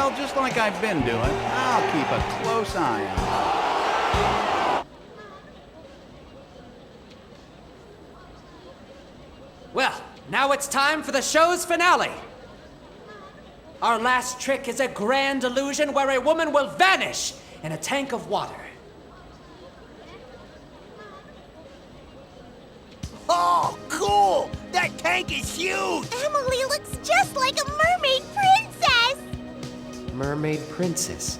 Well, just like I've been doing, I'll keep a close eye on it. Well, now it's time for the show's finale. Our last trick is a grand illusion where a woman will vanish in a tank of water. Oh, cool! That tank is huge! Emily looks just like a mermaid princess! Mermaid princess.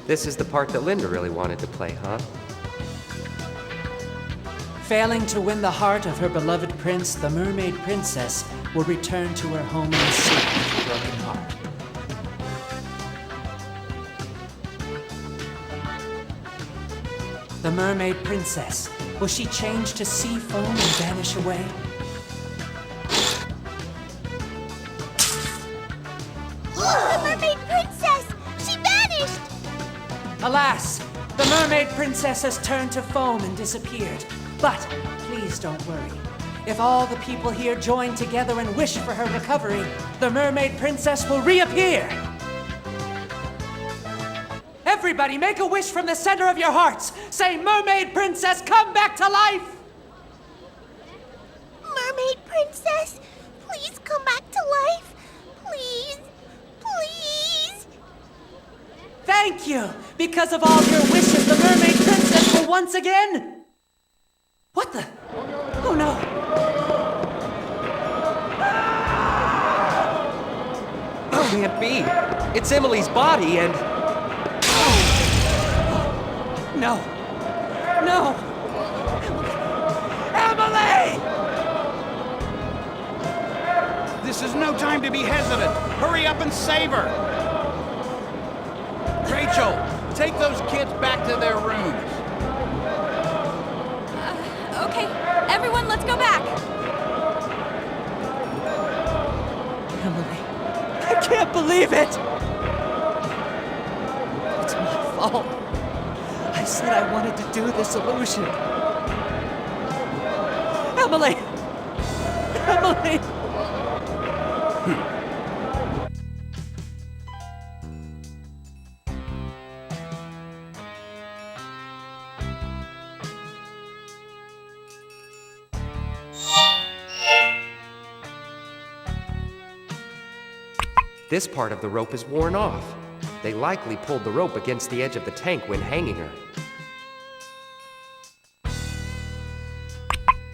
This is the part that Linda really wanted to play, huh? Failing to win the heart of her beloved prince, the mermaid princess will return to her home in the sea with a broken heart. The mermaid princess, will she change to sea foam and vanish away? The mermaid princess! She vanished! Alas, the mermaid princess has turned to foam and disappeared. But please don't worry. If all the people here join together and wish for her recovery, the mermaid princess will reappear. Everybody, make a wish from the center of your hearts. Say, mermaid princess, come back to life! Mermaid princess, please come back to life. Please, please. Thank you! Because of all your wishes, the mermaid princess will once again... What the? Oh no! Oh, can't be. It's Emily's body and... No! No! Emily! This is no time to be hesitant. Hurry up and save her. Rachel, take those kids back to their rooms. Okay, everyone, let's go back. Emily, I can't believe it! It's my fault. I said I wanted to do this illusion. Emily! Emily! This part of the rope is worn off. They likely pulled the rope against the edge of the tank when hanging her.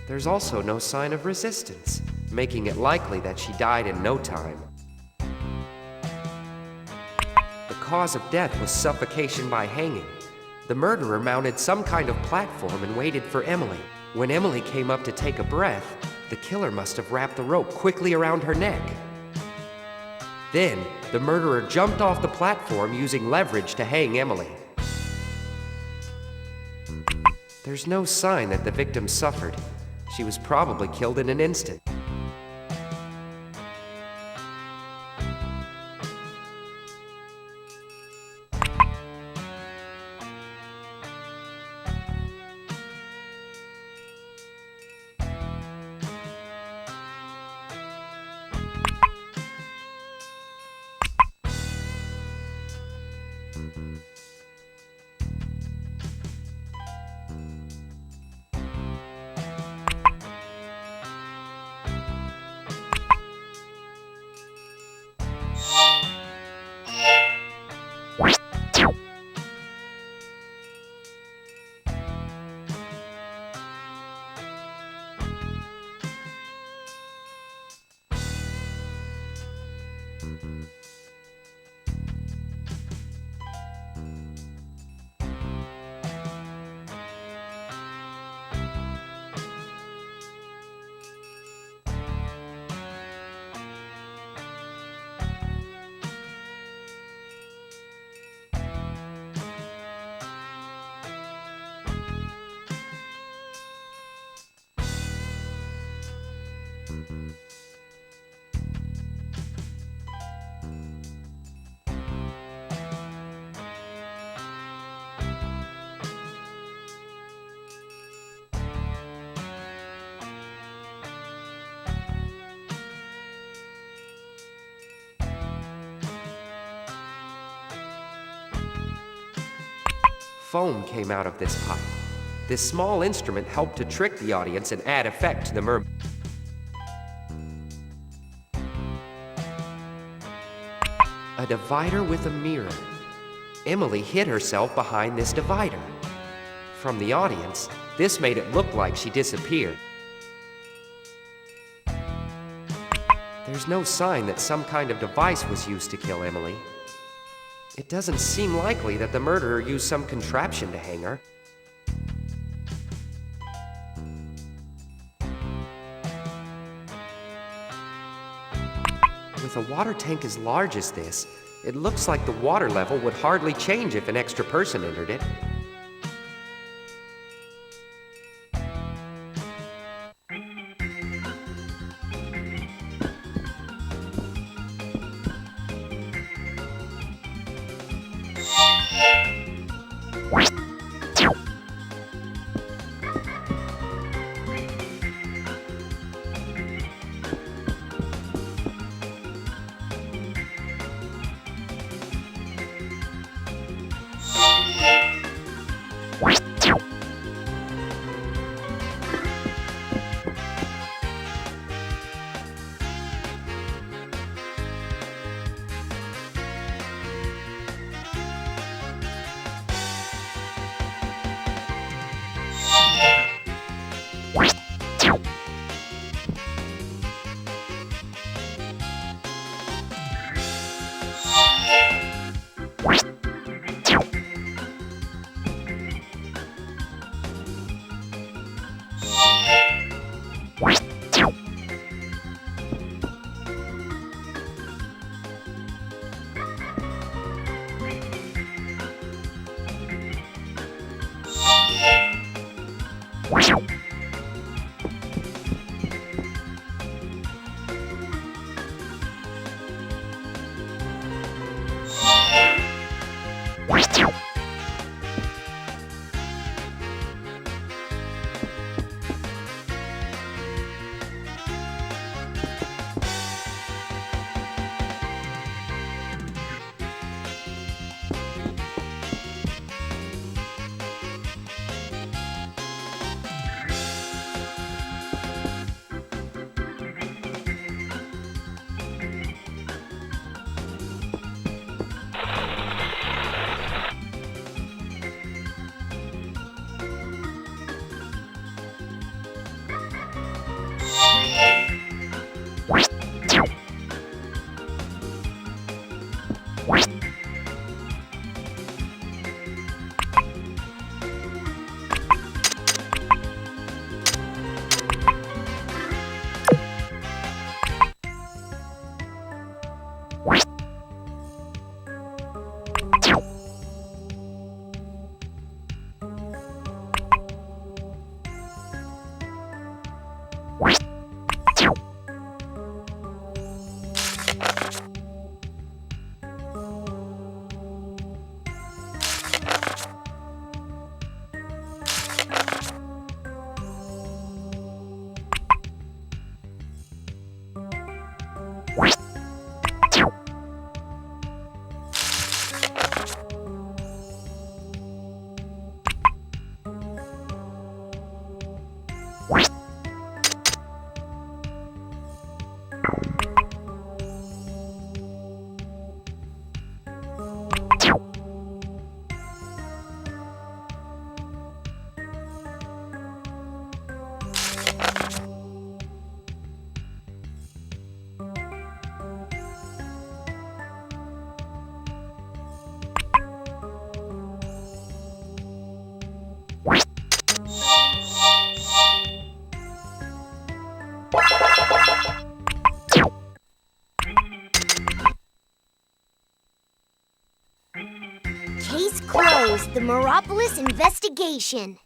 There's also no sign of resistance, making it likely that she died in no time. The cause of death was suffocation by hanging. The murderer mounted some kind of platform and waited for Emily. When Emily came up to take a breath, the killer must have wrapped the rope quickly around her neck. Then, the murderer jumped off the platform using leverage to hang Emily. There's no sign that the victim suffered. She was probably killed in an instant. Foam came out of this pipe. This small instrument helped to trick the audience and add effect to the mermaid. A divider with a mirror. Emily hid herself behind this divider. From the audience, this made it look like she disappeared. There's no sign that some kind of device was used to kill Emily. It doesn't seem likely that the murderer used some contraption to hang her. With a water tank as large as this, it looks like the water level would hardly change if an extra person entered it. Case closed. The Mirapolis investigation.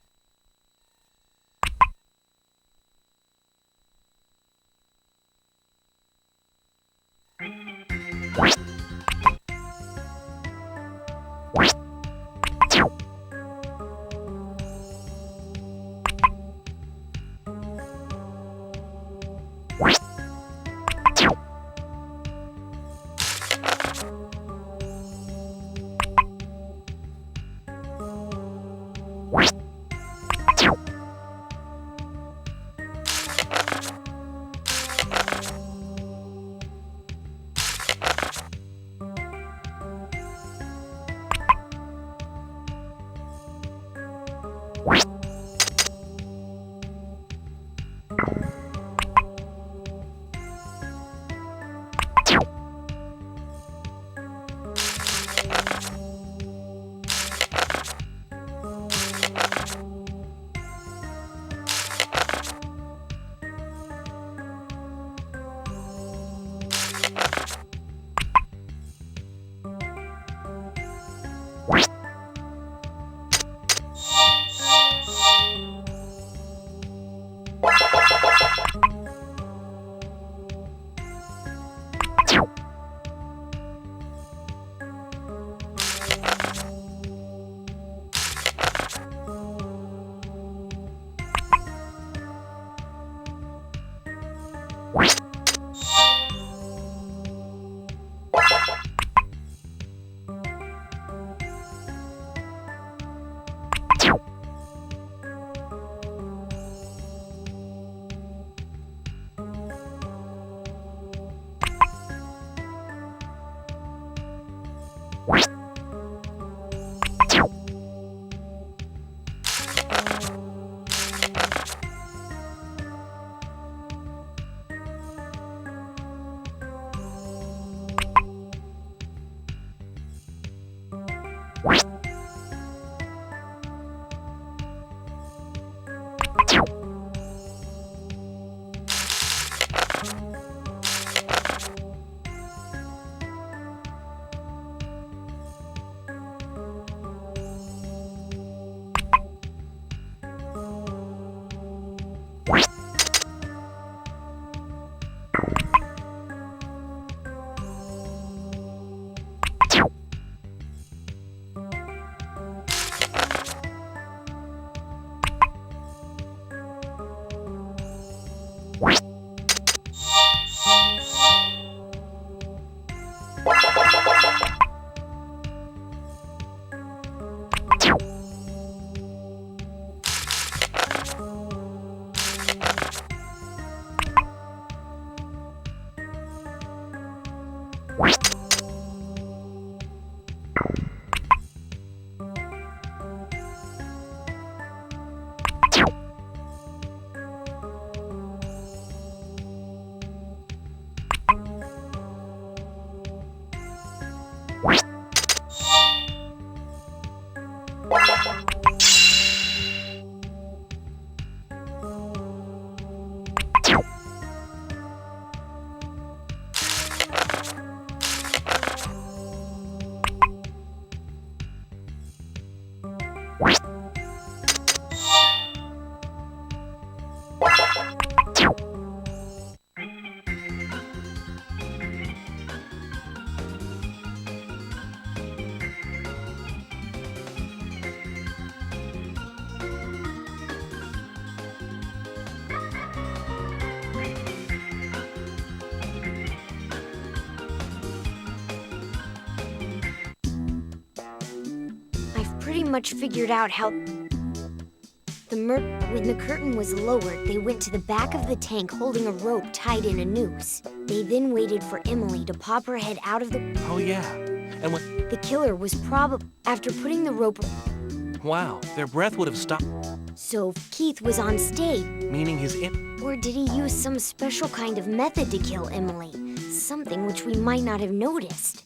Pretty much figured out how when the curtain was lowered, they went to the back of the tank holding a rope tied in a noose. They then waited for Emily to pop her head out of the... Oh, yeah. And when... The killer was probably... After putting the rope... Wow, their breath would have stopped. So Keith was on stage. Meaning his... Or did he use some special kind of method to kill Emily? Something which we might not have noticed.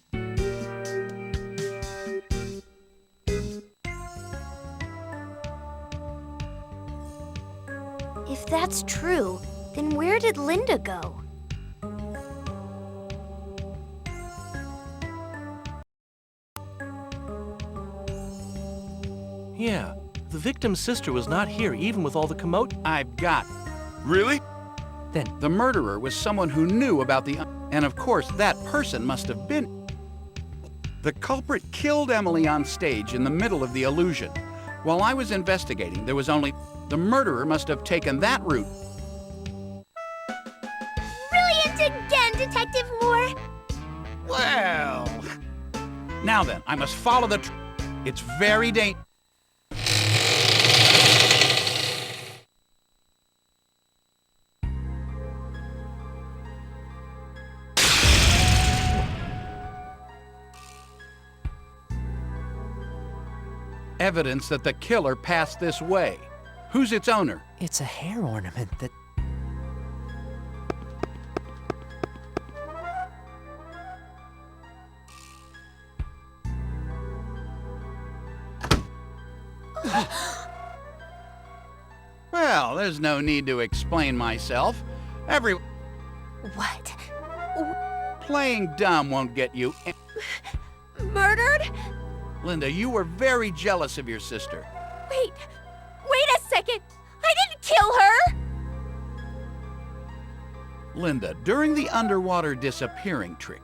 If that's true, then where did Linda go? Yeah, the victim's sister was not here even with all the commotion. I've got. Really? Then the murderer was someone who knew about the... And of course, that person must have been... The culprit killed Emily on stage in the middle of the illusion. While I was investigating, there was only... The murderer must have taken that route. Brilliant again, Detective Moore. Well... Now then, I must follow the... It's very dangerous. Evidence that the killer passed this way. Who's its owner? It's a hair ornament that... Well, there's no need to explain myself. What? Playing dumb won't get you... Murdered? Linda, you were very jealous of your sister. Wait a second! I didn't kill her! Linda, during the underwater disappearing trick,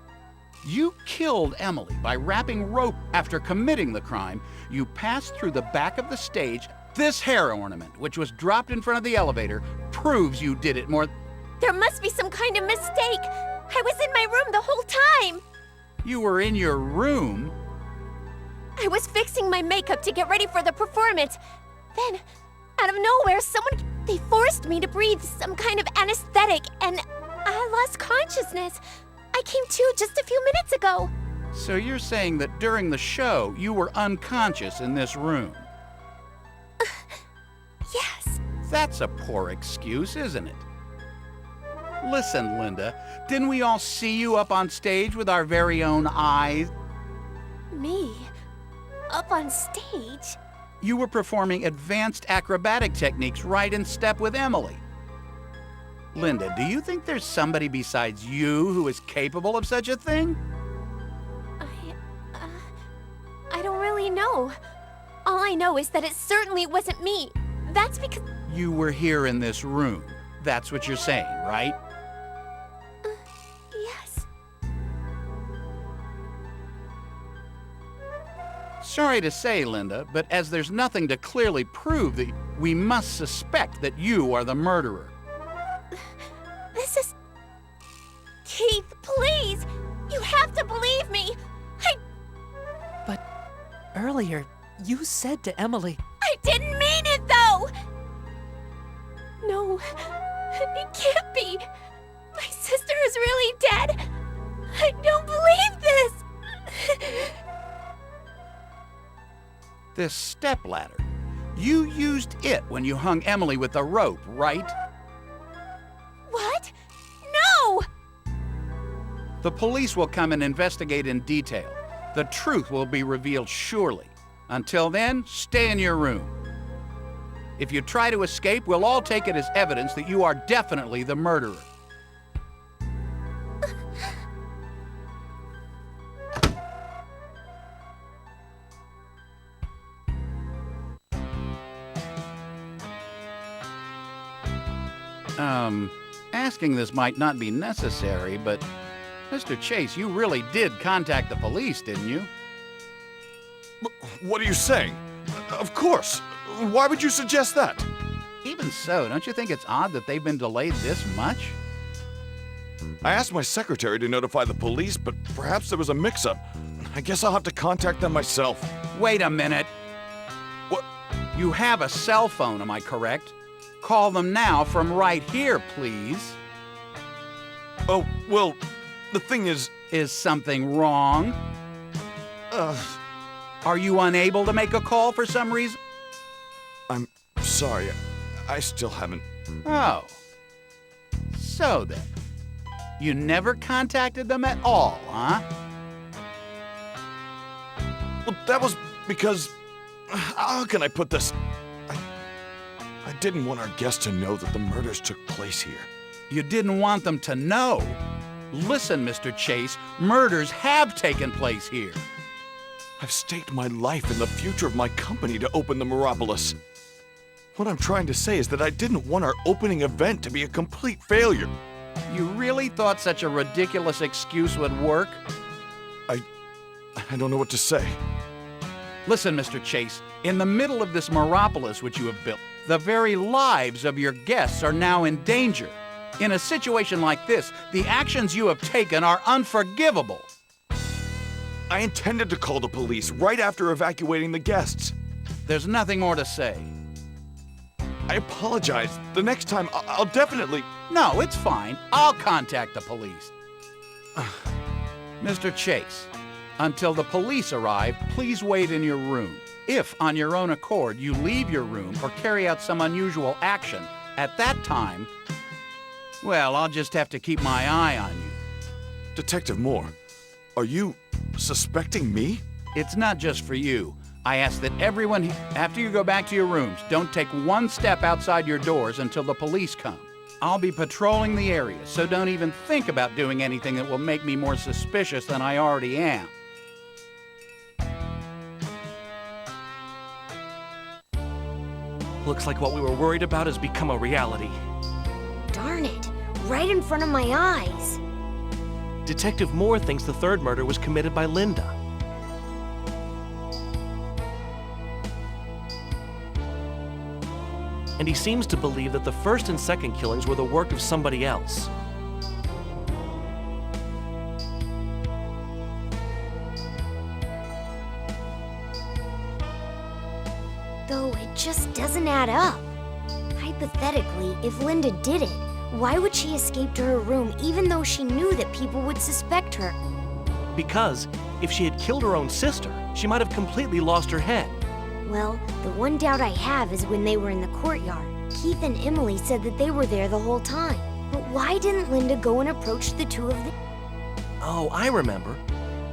you killed Emily by wrapping rope. After committing the crime, you passed through the back of the stage. This hair ornament, which was dropped in front of the elevator, proves you did it more... There must be some kind of mistake. I was in my room the whole time. You were in your room? I was fixing my makeup to get ready for the performance. Then, out of nowhere, they forced me to breathe some kind of anesthetic, and I lost consciousness. I came to just a few minutes ago. So you're saying that during the show, you were unconscious in this room? Yes. That's a poor excuse, isn't it? Listen, Linda, didn't we all see you up on stage with our very own eyes? Me? Up on stage? You were performing advanced acrobatic techniques right in step with Emily. Linda, do you think there's somebody besides you who is capable of such a thing? I don't really know. All I know is that it certainly wasn't me. That's because... You were here in this room. That's what you're saying, right? Yes. Sorry to say, Linda, but as there's nothing to clearly prove that we must suspect that you are the murderer. This is... Keith, please! You have to believe me! But earlier, you said to Emily... I didn't mean it, though! No, it can't be. My sister is really dead. I don't believe this. This stepladder. You used it when you hung Emily with the rope, right? What? No! The police will come and investigate in detail. The truth will be revealed surely. Until then, stay in your room. If you try to escape, we'll all take it as evidence that you are definitely the murderer. Asking this might not be necessary, but Mr. Chase, you really did contact the police, didn't you? What are you saying? Of course. Why would you suggest that? Even so, don't you think it's odd that they've been delayed this much? I asked my secretary to notify the police, but perhaps there was a mix-up. I guess I'll have to contact them myself. Wait a minute. What? You have a cell phone, am I correct? Call them now from right here, please. Oh, well, the thing is... Is something wrong? Are you unable to make a call for some reason? I'm sorry. I still haven't... Oh. So then, you never contacted them at all, huh? Well, that was because... How can I put this? I didn't want our guests to know that the murders took place here. You didn't want them to know. Listen, Mr. Chase, murders have taken place here. I've staked my life and the future of my company to open the Mirapolis. What I'm trying to say is that I didn't want our opening event to be a complete failure. You really thought such a ridiculous excuse would work? I don't know what to say. Listen, Mr. Chase, in the middle of this Mirapolis which you have built, the very lives of your guests are now in danger. In a situation like this, the actions you have taken are unforgivable. I intended to call the police right after evacuating the guests. There's nothing more to say. I apologize. The next time, I'll definitely... No, it's fine. I'll contact the police. Mr. Chase, until the police arrive, please wait in your room. If, on your own accord, you leave your room or carry out some unusual action, at that time, well, I'll just have to keep my eye on you. Detective Moore, are you suspecting me? It's not just for you. I ask that everyone, after you go back to your rooms, don't take one step outside your doors until the police come. I'll be patrolling the area, so don't even think about doing anything that will make me more suspicious than I already am. Looks like what we were worried about has become a reality. Darn it, right in front of my eyes. Detective Moore thinks the third murder was committed by Linda. and he seems to believe that the first and second killings were the work of somebody else. Though it just doesn't add up. Hypothetically, if Linda did it, why would she escape to her room even though she knew that people would suspect her? Because if she had killed her own sister, she might have completely lost her head. Well, the one doubt I have is when they were in the courtyard. Keith and Emily said that they were there the whole time. But why didn't Linda go and approach the two of them? Oh, I remember.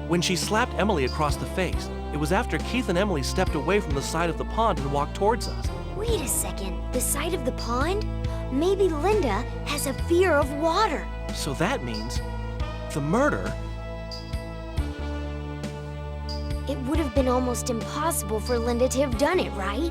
When she slapped Emily across the face, it was after Keith and Emily stepped away from the side of the pond and walked towards us. Wait a second, the side of the pond? Maybe Linda has a fear of water. So that means the murder. It would have been almost impossible for Linda to have done it, right?